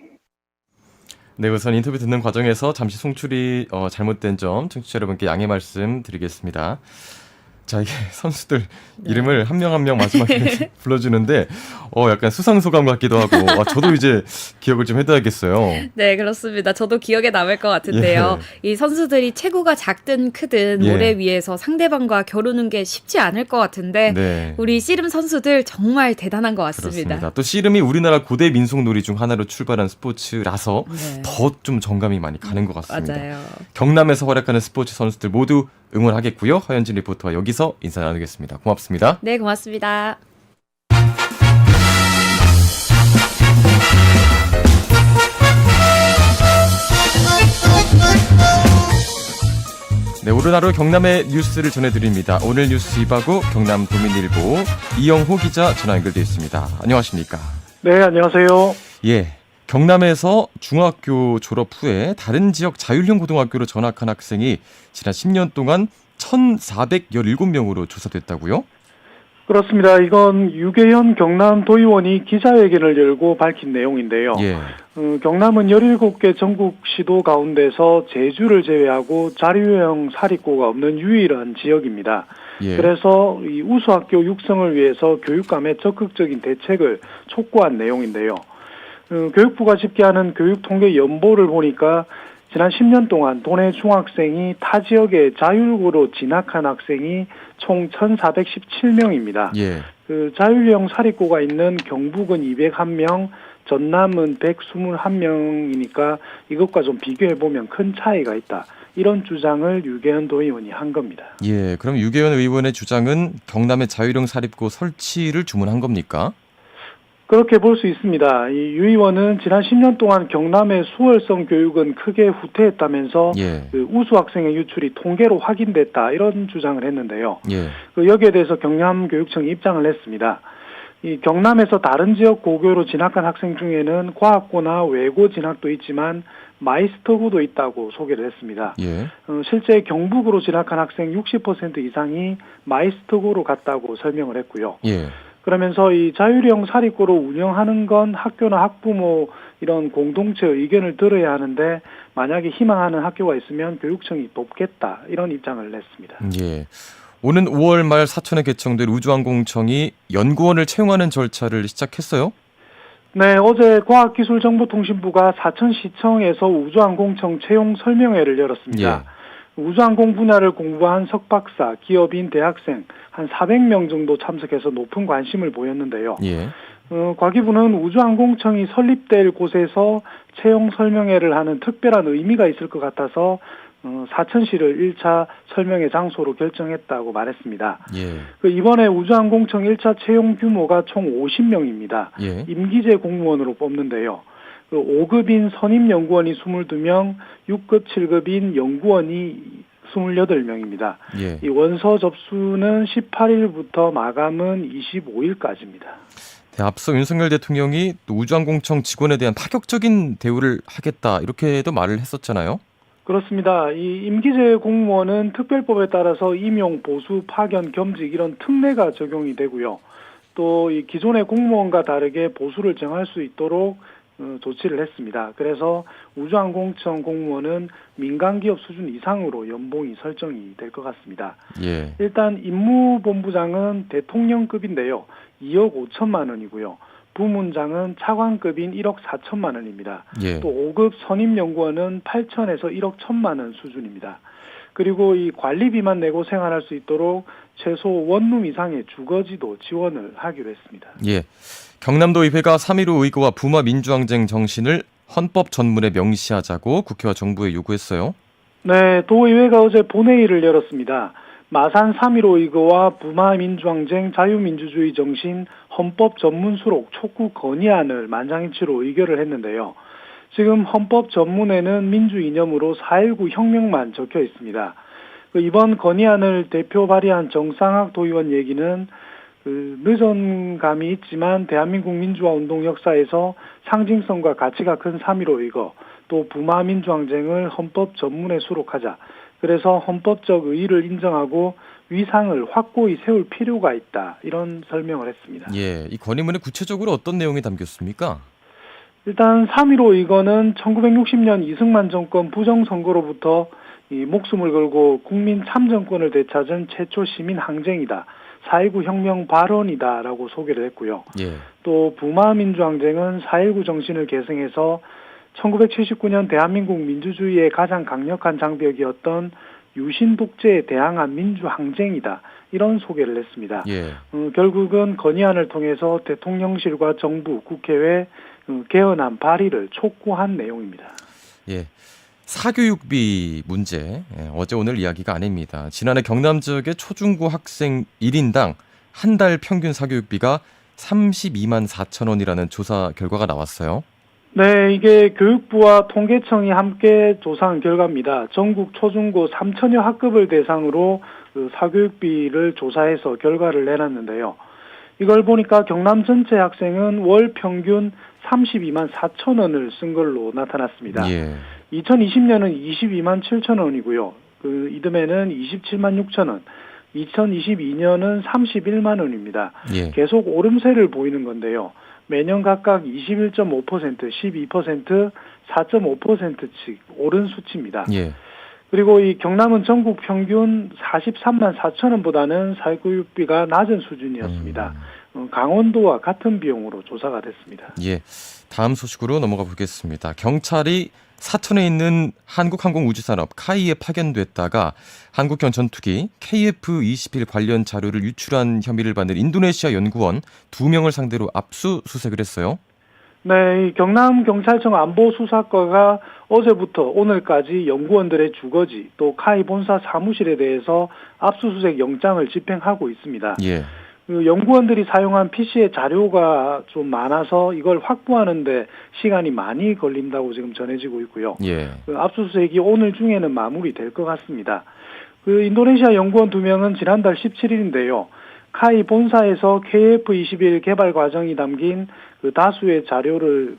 네, 우선 인터뷰 듣는 과정에서 잠시 송출이 잘못된 점 청취자 여러분께 양해 말씀 드리겠습니다. 자, 이게 선수들 이름을 한 명 한 명 마지막에 불러주는데 약간 수상소감 같기도 하고 저도 이제 기억을 좀 해둬야겠어요. 네, 그렇습니다. 저도 기억에 남을 것 같은데요. 이 선수들이 체구가 작든 크든 모래 위에서 상대방과 겨루는 게 쉽지 않을 것 같은데 우리 씨름 선수들 정말 대단한 것 같습니다. 그렇습니다. 또 씨름이 우리나라 고대 민속놀이 중 하나로 출발한 스포츠라서 더 좀 정감이 많이 가는 것 같습니다. 맞아요. 경남에서 활약하는 스포츠 선수들 모두 응원하겠고요. 허연진 리포터와 여기서 인사 나누겠습니다. 고맙습니다. 네, 고맙습니다. 네, 오늘 하루 경남의 뉴스를 전해드립니다. 오늘 뉴스 이바구 경남 도민일보 이영호 기자 전화 연결되어 있습니다. 안녕하십니까? 네, 안녕하세요. 예, 경남에서 중학교 졸업 후에 다른 지역 자율형 고등학교로 전학한 학생이 지난 10년 동안 1,417명으로 조사됐다고요? 그렇습니다. 이건 유계현 경남도의원이 기자회견을 열고 밝힌 내용인데요. 경남은 17개 전국 시도 가운데서 제주를 제외하고 자율형 사립고가 없는 유일한 지역입니다. 그래서 이 우수학교 육성을 위해서 교육감의 적극적인 대책을 촉구한 내용인데요. 교육부가 집계하는 교육통계 연보를 보니까 지난 10년 동안 도내 중학생이 타 지역에 자율고로 진학한 학생이 총 1,417명입니다. 그 자율형 사립고가 있는 경북은 201명, 전남은 121명이니까 이것과 좀 비교해보면 큰 차이가 있다. 이런 주장을 유계현 도의원이 한 겁니다. 예, 그럼 유계현 의원의 주장은 경남의 자율형 사립고 설치를 주문한 겁니까? 그렇게 볼 수 있습니다. 이 유 의원은 지난 10년 동안 경남의 수월성 교육은 크게 후퇴했다면서 그 우수 학생의 유출이 통계로 확인됐다 이런 주장을 했는데요. 여기에 대해서 경남교육청이 입장을 냈습니다. 이 경남에서 다른 지역 고교로 진학한 학생 중에는 과학고나 외고 진학도 있지만 마이스터고도 있다고 소개를 했습니다. 실제 경북으로 진학한 학생 60% 이상이 마이스터고로 갔다고 설명을 했고요. 그러면서 이 자율형 사립고로 운영하는 건 학교나 학부모 이런 공동체 의견을 들어야 하는데 만약에 희망하는 학교가 있으면 교육청이 돕겠다 이런 입장을 냈습니다. 오는 5월 말 사천에 개청될 우주항공청이 연구원을 채용하는 절차를 시작했어요? 네, 어제 과학기술정보통신부가 사천시청에서 우주항공청 채용 설명회를 열었습니다. 우주항공 분야를 공부한 석박사, 기업인, 대학생 한 400명 정도 참석해서 높은 관심을 보였는데요. 과기부는 우주항공청이 설립될 곳에서 채용 설명회를 하는 특별한 의미가 있을 것 같아서 사천시를 1차 설명회 장소로 결정했다고 말했습니다. 예. 이번에 우주항공청 1차 채용 규모가 총 50명입니다. 예. 임기제 공무원으로 뽑는데요. 5급인 선임연구원이 22명, 6급, 7급인 연구원이 28명입니다. 예. 이 원서 접수는 18일부터 마감은 25일까지입니다. 네, 앞서 윤석열 대통령이 또 우주항공청 직원에 대한 파격적인 대우를 하겠다 이렇게도 말을 했었잖아요. 그렇습니다. 이 임기제 공무원은 특별법에 따라서 임용, 보수, 파견, 겸직 이런 특례가 적용이 되고요. 또 이 기존의 공무원과 다르게 보수를 정할 수 있도록 조치를 했습니다. 그래서 우주항공청 공무원은 민간기업 수준 이상으로 연봉이 설정이 될 것 같습니다. 예. 일단 임무본부장은 대통령급인데요. 2억 5천만 원이고요. 부문장은 차관급인 1억 4천만 원입니다. 예. 또 5급 선임연구원은 8천에서 1억 1천만 원 수준입니다. 그리고 이 관리비만 내고 생활할 수 있도록 최소 원룸 이상의 주거지도 지원을 하기로 했습니다. 예. 경남도의회가 3.15 의거와 부마 민주항쟁 정신을 헌법 전문에 명시하자고 국회와 정부에 요구했어요. 네, 도의회가 어제 본회의를 열었습니다. 마산 3.15 의거와 부마 민주항쟁 자유민주주의 정신 헌법 전문 수록 촉구 건의안을 만장일치로 의결을 했는데요. 지금 헌법 전문에는 민주 이념으로 4.19 혁명만 적혀 있습니다. 이번 건의안을 대표 발의한 정상학 도의원 얘기는 늦은 감이 있지만 대한민국 민주화 운동 역사에서 상징성과 가치가 큰 3.15 의거, 또 부마 민주항쟁을 헌법 전문에 수록하자. 그래서 헌법적 의의를 인정하고 위상을 확고히 세울 필요가 있다. 이런 설명을 했습니다. 예, 이 건의문에 구체적으로 어떤 내용이 담겼습니까? 일단 3.15 의거는 1960년 이승만 정권 부정선거로부터 이 목숨을 걸고 국민 참정권을 되찾은 최초 시민 항쟁이다. 4.19 혁명 발언이다라고 소개를 했고요. 예. 또 부마 민주항쟁은 4.19 정신을 계승해서 1979년 대한민국 민주주의의 가장 강력한 장벽이었던 유신 독재에 대항한 민주항쟁이다. 이런 소개를 했습니다. 예. 결국은 건의안을 통해서 대통령실과 정부, 국회에 개헌안 발의를 촉구한 내용입니다. 예. 사교육비 문제, 어제 오늘 이야기가 아닙니다. 지난해 경남 지역의 초중고 학생 1인당 한 달 평균 사교육비가 32만 4천 원이라는 조사 결과가 나왔어요. 네, 이게 교육부와 통계청이 함께 조사한 결과입니다. 전국 초중고 3천여 학급을 대상으로 사교육비를 조사해서 결과를 내놨는데요. 이걸 보니까 경남 전체 학생은 월 평균 32만 4천 원을 쓴 걸로 나타났습니다. 예. 2020년은 22만 7천 원이고요. 이듬해는 27만 6천 원, 2022년은 31만 원입니다. 예. 계속 오름세를 보이는 건데요. 매년 각각 21.5%, 12%, 4.5%씩 오른 수치입니다. 예. 그리고 이 경남은 전국 평균 43만 4천 원보다는 사교육비가 낮은 수준이었습니다. 강원도와 같은 비용으로 조사가 됐습니다. 예. 다음 소식으로 넘어가 보겠습니다. 경찰이 사천에 있는 한국항공우주산업 카이에 파견됐다가 한국형 전투기 KF-21 관련 자료를 유출한 혐의를 받는 인도네시아 연구원 2명을 상대로 압수수색을 했어요. 네, 경남경찰청 안보수사과가 어제부터 오늘까지 연구원들의 주거지 또 카이 본사 사무실에 대해서 압수수색 영장을 집행하고 있습니다. 예. 연구원들이 사용한 PC의 자료가 좀 많아서 이걸 확보하는데 시간이 많이 걸린다고 지금 전해지고 있고요. 예. 압수수색이 오늘 중에는 마무리될 것 같습니다. 인도네시아 연구원 2명은 지난달 17일인데요. 카이 본사에서 KF-21 개발 과정이 담긴 다수의 자료를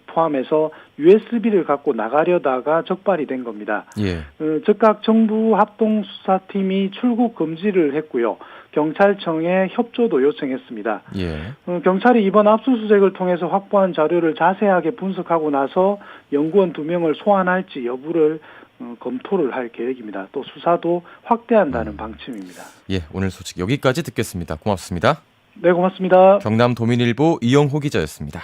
포함해서 USB를 갖고 나가려다가 적발이 된 겁니다. 예. 즉각 정부 합동수사팀이 출국 금지를 했고요. 경찰청에 협조도 요청했습니다. 예. 경찰이 이번 압수수색을 통해서 확보한 자료를 자세하게 분석하고 나서 연구원 2명을 소환할지 여부를 검토를 할 계획입니다. 또 수사도 확대한다는 방침입니다. 예, 오늘 소식 여기까지 듣겠습니다. 고맙습니다. 네, 고맙습니다. 경남 도민일보 이영호 기자였습니다.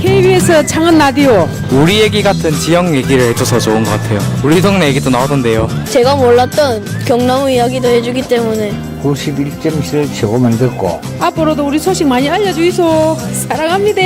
KBS KBS 창원 라디오. 우리 얘기 같은 지역 얘기를 해줘서 좋은 것 같아요. 우리 동네 얘기도 나오던데요. 제가 몰랐던 경남의 이야기도 해주기 때문에 91.7 최고만 듣고 앞으로도 우리 소식 많이 알려주이소. 사랑합니다.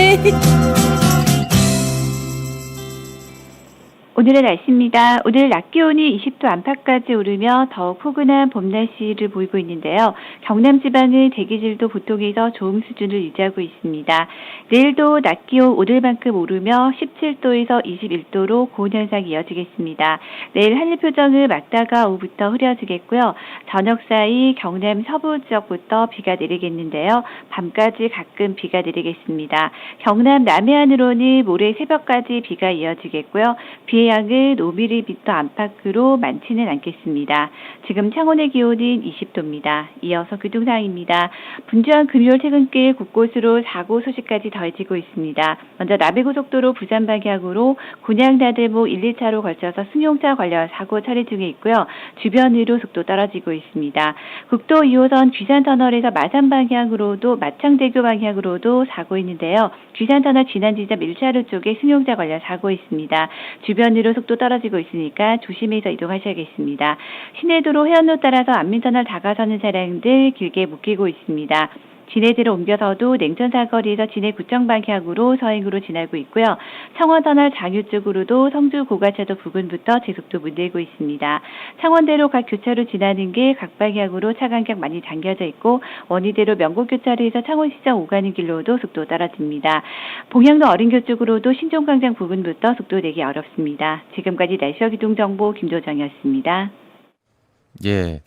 오늘의 날씨입니다. 오늘 낮 기온이 20도 안팎까지 오르며 더욱 포근한 봄 날씨를 보이고 있는데요. 경남 지방은 대기질도 보통에서 좋은 수준을 유지하고 있습니다. 내일도 낮 기온 오늘만큼 오르며 17도에서 21도로 고온 현상이 이어지겠습니다. 내일 하늘 표정은 맑다가 오후부터 흐려지겠고요. 저녁 사이 경남 서부 지역부터 비가 내리겠는데요. 밤까지 가끔 비가 내리겠습니다. 경남 남해안으로는 모레 새벽까지 비가 이어지겠고요. 비의 양은 5mm 안팎으로 많지는 않겠습니다. 지금 창원의 기온은 20도입니다. 이어서 교통상황입니다. 분주한 금요일 퇴근길 곳곳으로 사고 소식까지 더해지고 있습니다. 먼저 남해고속도로 부산 방향으로 곤양 나들목 1, 2차로 걸쳐서 승용차 관련 사고 처리 중에 있고요. 주변으로 속도 떨어지고 있습니다. 국도 2호선 귀산터널에서 마산 방향으로도 마창대교 방향으로도 사고 있는데요. 귀산터널 지난 지점 1차로 쪽에 승용차 관련 사고 있습니다. 주변으로 속도 떨어지고 있으니까 조심해서 이동하셔야겠습니다. 시내도로 해안로 따라서 안민터널 다가서는 차량들 길게 묶이고 있습니다. 진해대로 옮겨서도 냉천 사거리에서 진해구청 방향으로 서행으로 지나고 있고요. 창원터널 장유 쪽으로도 성주 고가차도 부근부터 제속도 문대고 있습니다. 창원대로 각 교차로 지나는 게 각 방향으로 차 간격 많이 당겨져 있고 원희대로 명곡교차로에서 창원시장 오가는 길로도 속도 떨어집니다. 봉양로 어린교 쪽으로도 신종광장 부근부터 속도 내기 어렵습니다. 지금까지 날씨와 기동정보 김도정이었습니다. 예,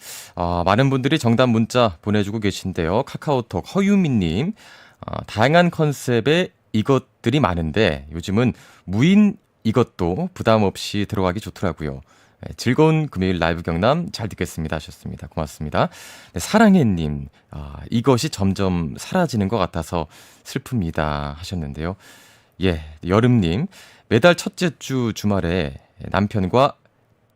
많은 분들이 정답 문자 보내주고 계신데요. 카카오톡 허유미님, 다양한 컨셉의 이것들이 많은데 요즘은 무인 이것도 부담 없이 들어가기 좋더라고요. 네, 즐거운 금요일 라이브 경남 잘 듣겠습니다 하셨습니다. 고맙습니다. 네, 사랑해님, 이것이 점점 사라지는 것 같아서 슬픕니다 하셨는데요. 예, 여름님, 매달 첫째 주 주말에 남편과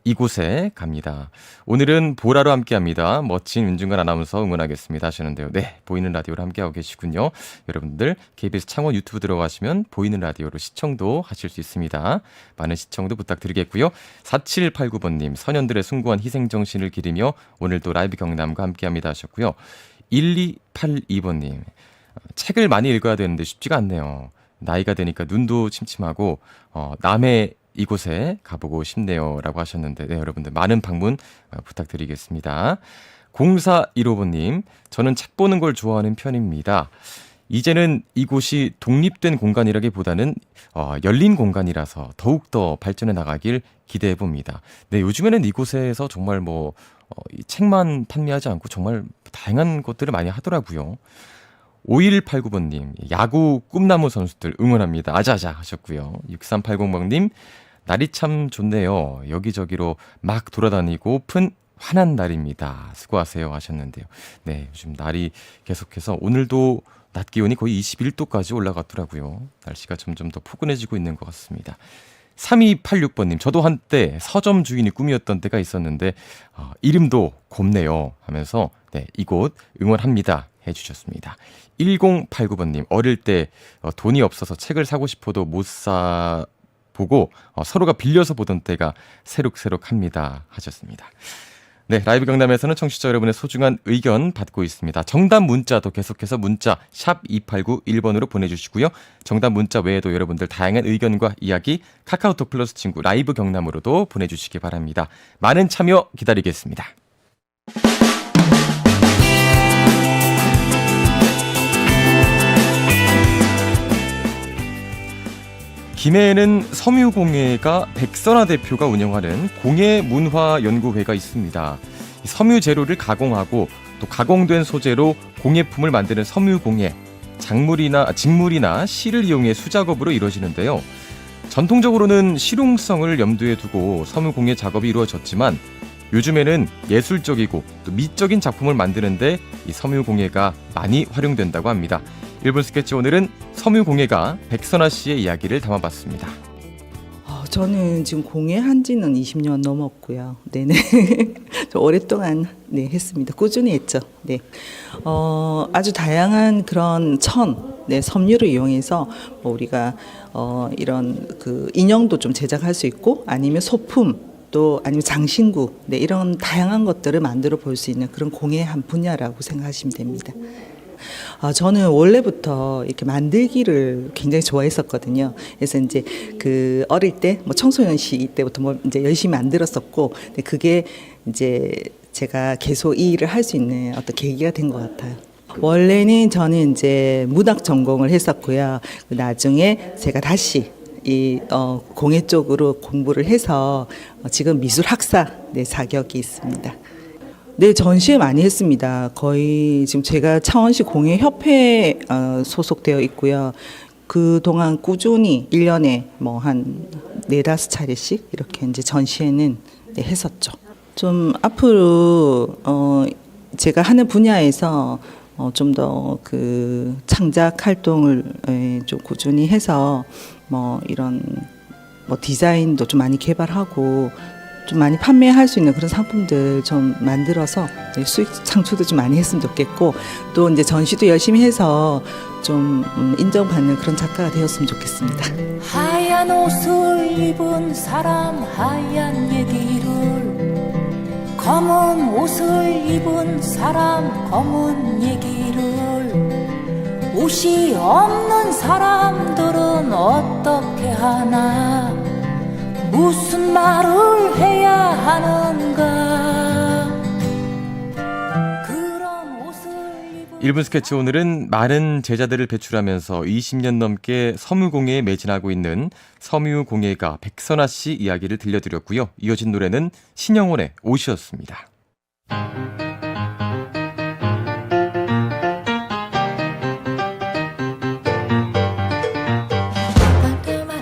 이곳에 갑니다. 오늘은 보라로 함께합니다. 멋진 윤중관 아나운서 응원하겠습니다 하시는데요. 네, 보이는 라디오로 함께하고 계시군요. 여러분들 KBS 창원 유튜브 들어가시면 보이는 라디오로 시청도 하실 수 있습니다. 많은 시청도 부탁드리겠고요. 4789번님, 선현들의 숭고한 희생정신을 기리며 오늘도 라이브 경남과 함께합니다 하셨고요. 1282번님, 책을 많이 읽어야 되는데 쉽지가 않네요. 나이가 되니까 눈도 침침하고 남의 이곳에 가보고 싶네요 라고 하셨는데, 네, 여러분들 많은 방문 부탁드리겠습니다. 0415번님, 저는 책 보는 걸 좋아하는 편입니다. 이제는 이곳이 독립된 공간이라기보다는 열린 공간이라서 더욱더 발전해 나가길 기대해 봅니다. 네, 요즘에는 이곳에서 정말 이 책만 판매하지 않고 정말 다양한 것들을 많이 하더라고요. 5189번님, 야구 꿈나무 선수들 응원합니다. 아자아자 하셨고요. 6380번님, 날이 참 좋네요. 여기저기로 막 돌아다니고픈 환한 날입니다. 수고하세요 하셨는데요. 네, 요즘 날이 계속해서 오늘도 낮 기온이 거의 21도까지 올라갔더라고요. 날씨가 점점 더 포근해지고 있는 것 같습니다. 3286번님, 저도 한때 서점 주인이 꿈이었던 때가 있었는데 이름도 곱네요 하면서 네, 이곳 응원합니다 해주셨습니다. 1089번님, 어릴 때 돈이 없어서 책을 사고 싶어도 못 사보고 서로가 빌려서 보던 때가 새록새록합니다 하셨습니다. 네, 라이브 경남에서는 청취자 여러분의 소중한 의견 받고 있습니다. 정답 문자도 계속해서 문자 샵 2891번으로 보내주시고요. 정답 문자 외에도 여러분들 다양한 의견과 이야기 카카오톡 플러스 친구 라이브 경남으로도 보내주시기 바랍니다. 많은 참여 기다리겠습니다. 김해에는 섬유공예가 백선아 대표가 운영하는 공예문화연구회가 있습니다. 섬유 재료를 가공하고 또 가공된 소재로 공예품을 만드는 섬유공예, 직물이나 실을 이용해 수작업으로 이루어지는데요. 전통적으로는 실용성을 염두에 두고 섬유공예 작업이 이루어졌지만 요즘에는 예술적이고 또 미적인 작품을 만드는데 이 섬유공예가 많이 활용된다고 합니다. 1분 스케치, 오늘은 섬유공예가 백선아 씨의 이야기를 담아봤습니다. 저는 지금 공예한 지는 20년 넘었고요. 네네. 오랫동안 했습니다. 꾸준히 했죠. 네. 아주 다양한 그런 네, 섬유를 이용해서 뭐 우리가 이런 그 인형도 좀 제작할 수 있고 아니면 소품 또 아니면 장신구 네, 이런 다양한 것들을 만들어 볼 수 있는 그런 공예의 한 분야라고 생각하시면 됩니다. 저는 원래부터 이렇게 만들기를 굉장히 좋아했었거든요. 그래서 이제 그 어릴 때 뭐 청소년 시 때부터 뭐 이제 열심히 만들었었고, 근데 그게 이제 제가 계속 이 일을 할 수 있는 어떤 계기가 된 것 같아요. 원래는 저는 이제 문학 전공을 했었고요. 나중에 제가 다시 이 공예 쪽으로 공부를 해서 지금 미술 학사 네, 자격이 있습니다. 네, 전시회 많이 했습니다. 거의 지금 제가 창원시 공예협회에 소속되어 있고요. 그동안 꾸준히 1년에 뭐 한 4-5차례씩 이렇게 이제 전시회는 네, 했었죠. 좀 앞으로 제가 하는 분야에서 좀 더 그 창작 활동을 좀 꾸준히 해서 뭐 이런 뭐 디자인도 좀 많이 개발하고 좀 많이 판매할 수 있는 그런 상품들 좀 만들어서 수익 창출도 좀 많이 했으면 좋겠고, 또 이제 전시도 열심히 해서 좀 인정받는 그런 작가가 되었으면 좋겠습니다. 하얀 옷을 입은 사람 하얀 얘기를, 검은 옷을 입은 사람 검은 얘기를, 옷이 없는 사람들은 어떻게 하나, 무슨 말을 해야 하는가. 1분 스케치 오늘은 많은 제자들을 배출하면서 20년 넘게 섬유공예에 매진하고 있는 섬유공예가 백선아 씨 이야기를 들려드렸고요. 이어진 노래는 신영원의 옷이었습니다.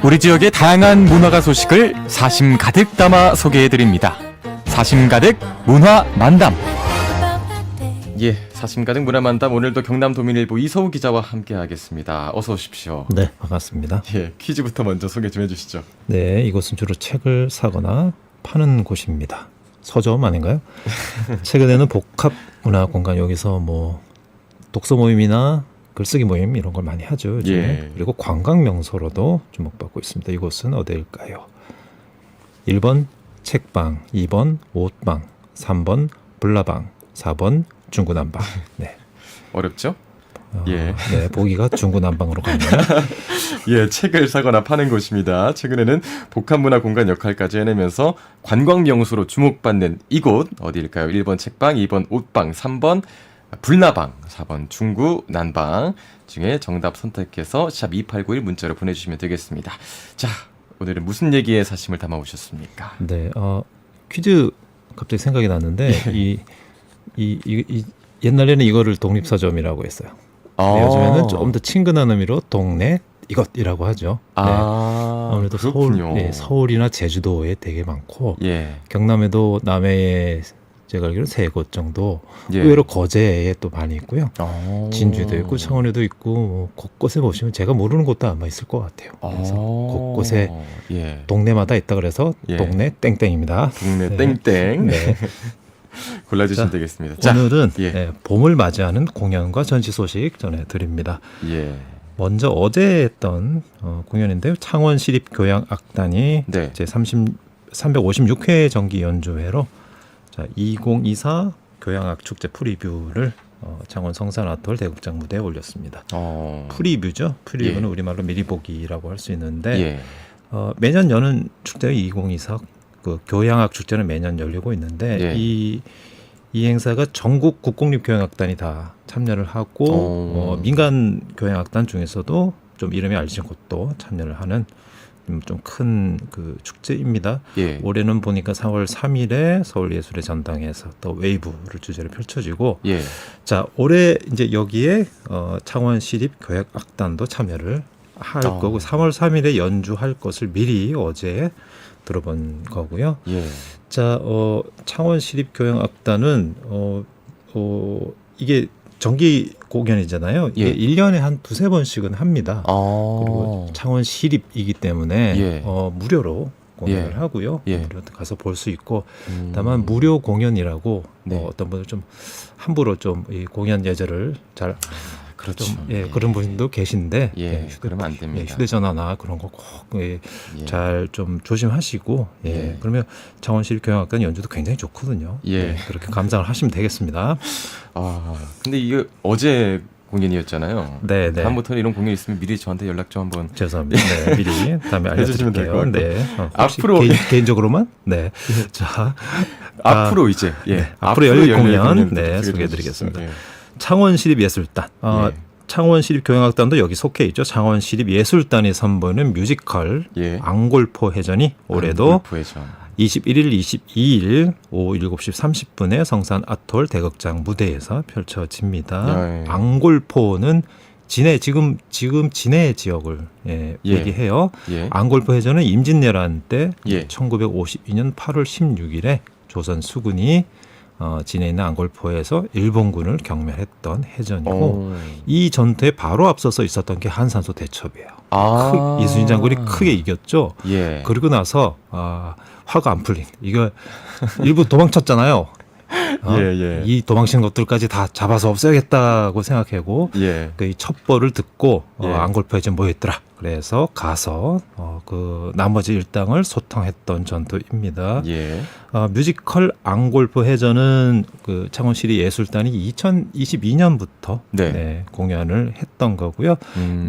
우리 지역의 다양한 문화가 소식을 사심 가득 담아 소개해드립니다. 사심 가득 문화 만담. 예, 사심 가득 문화 만담, 오늘도 경남도민일보 이서우 기자와 함께하겠습니다. 어서 오십시오. 네, 반갑습니다. 예, 퀴즈부터 먼저 소개 좀 해주시죠. 네, 이곳은 주로 책을 사거나 파는 곳입니다. 서점 아닌가요? 최근에는 복합 문화 공간, 여기서 뭐 독서 모임이나 글쓰기 모임 이런 걸 많이 하죠, 요즘에. 예. 그리고 관광 명소로도 주목받고 있습니다. 이곳은 어디일까요? 1번 책방, 2번 옷방, 3번 불나방, 4번 중구난방. 네. 어렵죠? 예. 네, 보기가 중구난방으로 가네요. 예, 책을 사거나 파는 곳입니다. 최근에는 복합문화 공간 역할까지 해내면서 관광 명소로 주목받는 이곳 어디일까요? 1번 책방, 2번 옷방, 3번 불나방, 4번 중구 난방 중에 정답 선택해서 샵 2891 문자로 보내주시면 되겠습니다. 자, 오늘은 무슨 얘기에 사심을 담아오셨습니까? 네, 퀴즈 갑자기 생각이 났는데 이 옛날에는 이거를 독립서점이라고 했어요. 요즘에는 조금 더 친근한 의미로 동네 이것이라고 하죠. 네. 아무래도 서울이나 제주도에 되게 많고 경남에도 남해에 제가 알기로 3곳 정도, 의외로 거제에 또 많이 있고요. 진주도 있고 창원에도 있고 뭐 곳곳에 보시면 제가 모르는 곳도 아마 있을 것 같아요. 그래서 곳곳에 동네마다 있다 그래서 동네 땡땡입니다. 동네 땡땡. 네. 골라주시면 되겠습니다. 자, 오늘은 봄을 맞이하는 공연과 전시 소식 전해드립니다. 먼저 어제 했던 공연인데요. 창원시립교향악단이 제 356회 정기 연주회로 2024 교향악 축제 프리뷰를 창원 성산아트홀 대극장 무대에 올렸습니다. 프리뷰죠. 프리뷰는 우리말로 미리 보기라고 할 수 있는데 매년 여는 축제 2024 그 교향악 축제는 매년 열리고 있는데 이 행사가 전국 국공립교향악단이 다 참여를 하고 민간 교향악단 중에서도 좀 이름이 알려진 곳도 참여를 하는 좀 큰 그 축제입니다. 올해는 보니까 4월 3일에 서울예술의 전당에서 또 웨이브를 주제로 펼쳐지고, 자 올해 이제 여기에 창원시립교향악단도 참여를 할 거고 3월 3일에 연주할 것을 미리 어제 들어본 거고요. 자 창원시립교향악단은 이게 정기 공연이잖아요. 1년에 한 2-3번씩은 합니다. 그리고 창원시립이기 때문에 무료로 공연을 하고요. 무료로 가서 볼 수 있고, 다만 무료 공연이라고 어떤 분들 좀 함부로 좀 이 공연 예절을 잘 그렇죠. 좀, 그런 분도 계신데 그러면 안 됩니다. 휴대전화나 그런 거 꼭 잘 좀 조심하시고 그러면 창원시립교향악단 연주도 굉장히 좋거든요. 그렇게 감상을 하시면 되겠습니다. 근데 이게 어제 공연이었잖아요. 네. 다음부터는 이런 공연 있으면 미리 저한테 연락 좀 한번. 죄송합니다. 네, 미리 다음에 해주시면 될 것 알려드릴게요. 같고. 네. 앞으로 개인적으로만. 네. 자, 앞으로 이제 앞으로 열릴 공연 소개해드리겠습니다. 창원시립예술단. 창원시립교향악단도 여기 속해 있죠. 창원시립예술단이 선보이는 뮤지컬 앙골포 해전이 올해도 앙골포 해전. 21일, 22일 오후 7시 30분에 성산 아톨 대극장 무대에서 펼쳐집니다. 앙골포는 지금 진해 지역을 얘기해요. 앙골포 해전은 임진왜란 때 1952년 8월 16일에 조선 수군이 진해에 있는 앙골포에서 일본군을 경멸했던 해전이고 이 전투에 바로 앞서서 있었던 게 한산소 대첩이에요. 이순신 장군이 크게 이겼죠. 그리고 나서 화가 안 풀린. 이거 일부 도망쳤잖아요. 이 도망친 것들까지 다 잡아서 없애야겠다고 생각하고 그 첩보를 듣고 앙골포에 좀 모였더라. 그래서 가서 그 나머지 일당을 소탕했던 전투입니다. 뮤지컬 앙골포 해전은 그 창원시립 예술단이 2022년부터 공연을 했던 거고요.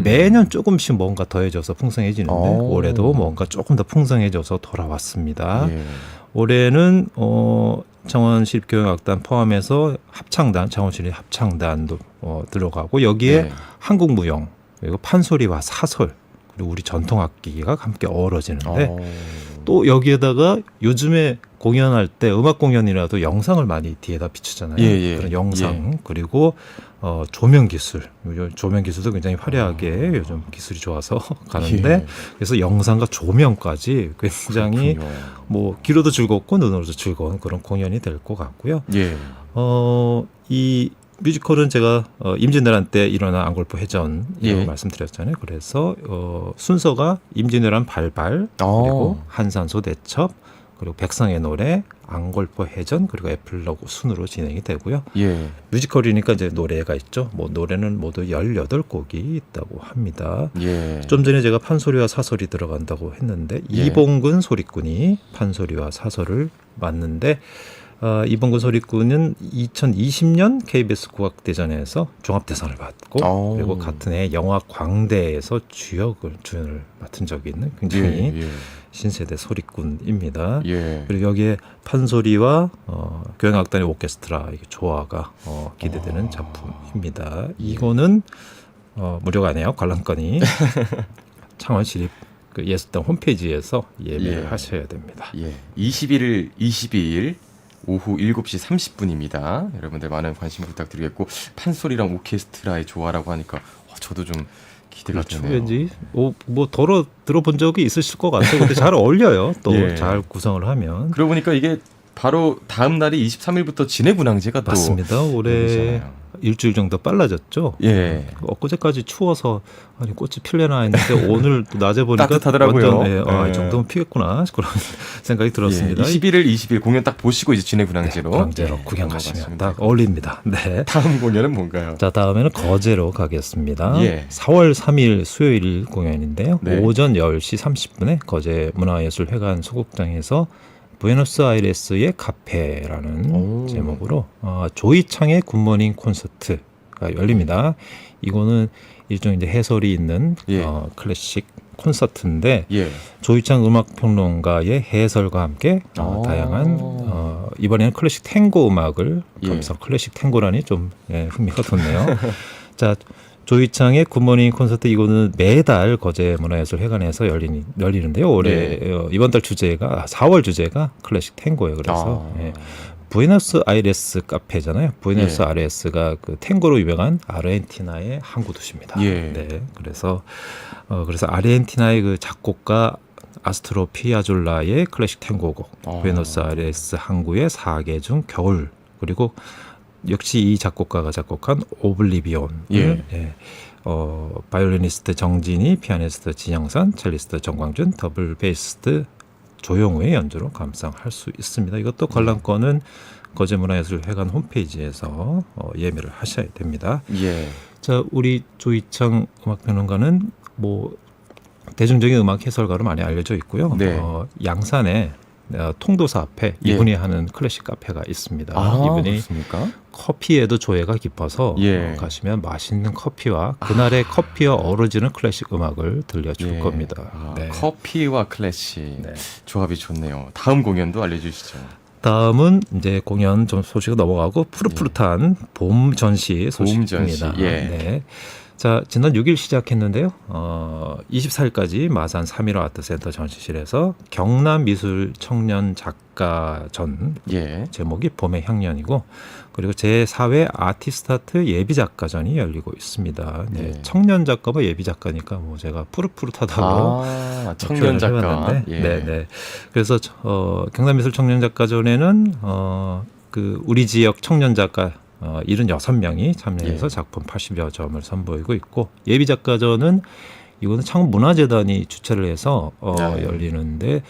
매년 조금씩 뭔가 더해져서 풍성해지는데 올해도 뭔가 조금 더 풍성해져서 돌아왔습니다. 올해는 창원시립교향악단 포함해서 합창단, 창원시립 합창단도 들어가고 여기에 한국무용, 그리고 판소리와 사설, 그리고 우리 전통악기가 함께 어우러지는데 또 여기에다가 요즘에 공연할 때 음악 공연이라도 영상을 많이 뒤에다 비추잖아요. 그런 영상 그리고 조명 기술, 조명 기술도 굉장히 화려하게 요즘 기술이 좋아서 가는데 그래서 영상과 조명까지 굉장히 뭐 귀로도 즐겁고 눈으로도 즐거운 그런 공연이 될 것 같고요. 이 뮤지컬은 제가 임진왜란 때 일어난 앙골포 해전이라고 말씀드렸잖아요. 그래서 순서가 임진왜란 발발, 그리고 한산소 대첩, 그리고 백성의 노래, 앙골포 해전, 그리고 에필로그 순으로 진행이 되고요. 뮤지컬이니까 이제 노래가 있죠. 뭐 노래는 모두 18곡이 있다고 합니다. 좀 전에 제가 판소리와 사설이 들어간다고 했는데 이봉근 소리꾼이 판소리와 사설을 맡는데 이봉근 소리꾼은 2020년 KBS 국악대전에서 종합대상을 받고 그리고 같은 해 영화 광대에서 주연을 맡은 적이 있는 굉장히 신세대 소리꾼입니다. 그리고 여기에 판소리와 교향악단의 오케스트라 조화가 기대되는 작품입니다. 이거는 무료가 아니에요. 관람권이 창원시립 그 예술단 홈페이지에서 예매를 하셔야 됩니다. 21일, 22일 오후 7시 30분입니다. 여러분들 많은 관심 부탁드리겠고 판소리랑 오케스트라의 조화라고 하니까 저도 좀 기대가 되네요. 왠지 뭐 들어본 적이 있으실 것 같아요. 근데 잘 어울려요. 또 잘 구성을 하면. 그러고 보니까 이게 바로 다음 날이 23일부터 진해군항제가 또 맞습니다. 올해 일주일 정도 빨라졌죠. 엊그제까지 추워서 아니 꽃이 필려나 했는데 오늘 또 낮에 보니까 따뜻하더라고요. 완전 이 정도면 피겠구나 그런 생각이 들었습니다. 21일, 20일 공연 딱 보시고 이제 진해군항제로 구경 가시면 딱 어울립니다. 다음 공연은 뭔가요? 자, 다음에는 거제로 가겠습니다. 4월 3일 수요일 공연인데요. 오전 10시 30분에 거제 문화예술회관 소극장에서 부에노스아이레스의 카페라는 제목으로 조이창의 굿모닝 콘서트가 열립니다. 이거는 일종의 이제 해설이 있는 클래식 콘서트인데 조이창 음악평론가의 해설과 함께 다양한 이번에는 클래식 탱고 음악을 감상. 클래식 탱고라니 좀 흥미가 돋네요. 자, 조이창의 굿모닝 콘서트 이거는 매달 거제 문화예술회관에서 열리는데요. 올해 이번 달 주제가 4월 주제가 클래식 탱고예요. 그래서 부에노스아이레스 카페잖아요. 부에노스아이레스가 그 탱고로 유명한 아르헨티나의 항구 도시입니다. 그래서 아르헨티나의 그 작곡가 아스트로 피아졸라의 클래식 탱고곡 부에노스아이레스 항구의 4개 중 겨울 그리고 역시 이 작곡가가 작곡한 오블리비온을 바이올리니스트 정진희, 피아니스트 진영선, 첼리스트 정광준, 더블 베이스트 조용우의 연주로 감상할 수 있습니다. 이것도 관람권은 거제문화예술회관 홈페이지에서 예매를 하셔야 됩니다. 자, 우리 조이창 음악평론가는 뭐 대중적인 음악 해설가로 많이 알려져 있고요. 네. 양산에 통도사 앞에 이분이 하는 클래식 카페가 있습니다. 이분이 그렇습니까? 커피에도 조예가 깊어서 가시면 맛있는 커피와 그날의 커피와 어우러지는 클래식 음악을 들려줄 겁니다. 네. 커피와 클래식 조합이 좋네요. 다음 공연도 알려주시죠. 다음은 이제 공연 좀 소식을 넘어가고 푸릇푸릇한 봄 전시 소식입니다. 네. 자, 지난 6일 시작했는데요. 24일까지 마산 3.15 아트센터 전시실에서 경남미술 청년 작가전 제목이 봄의 향연이고 그리고 제4회 아티스트아트 예비작가전이 열리고 있습니다. 네. 청년 작가와 예비작가니까 뭐 제가 푸릇푸릇하다고 청년 작가. 네. 그래서 경남미술 청년 작가전에는 그 우리 지역 청년 작가 76명이 참여해서 작품 80여 점을 선보이고 있고 예비작가전은 이거는 창문화재단이 주최를 해서 열리는데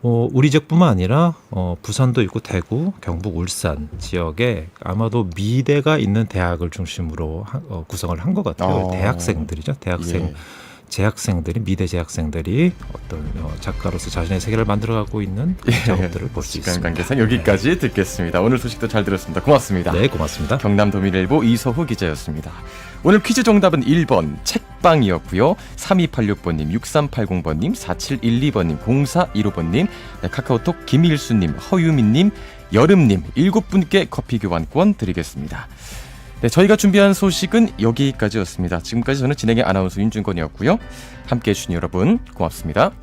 우리 지역뿐만 아니라 부산도 있고 대구, 경북, 울산 지역에 아마도 미대가 있는 대학을 중심으로 구성을 한 것 같아요. 대학생들이죠. 대학생. 재학생들이 미대 재학생들이 어떤 작가로서 자신의 세계를 만들어가고 있는 작업들을 볼 수 있습니다. 시간 관계상 여기까지 듣겠습니다. 오늘 소식도 잘 들었습니다. 고맙습니다. 네, 고맙습니다. 경남도민일보 이서후 기자였습니다. 오늘 퀴즈 정답은 1번 책방이었고요. 3286번님, 6380번님, 4712번님, 0415번님, 카카오톡 김일수님, 허유민님, 여름님 7분께 커피 교환권 드리겠습니다. 네, 저희가 준비한 소식은 여기까지였습니다. 지금까지 저는 진행의 아나운서 윤준건이었고요. 함께해 주신 여러분 고맙습니다.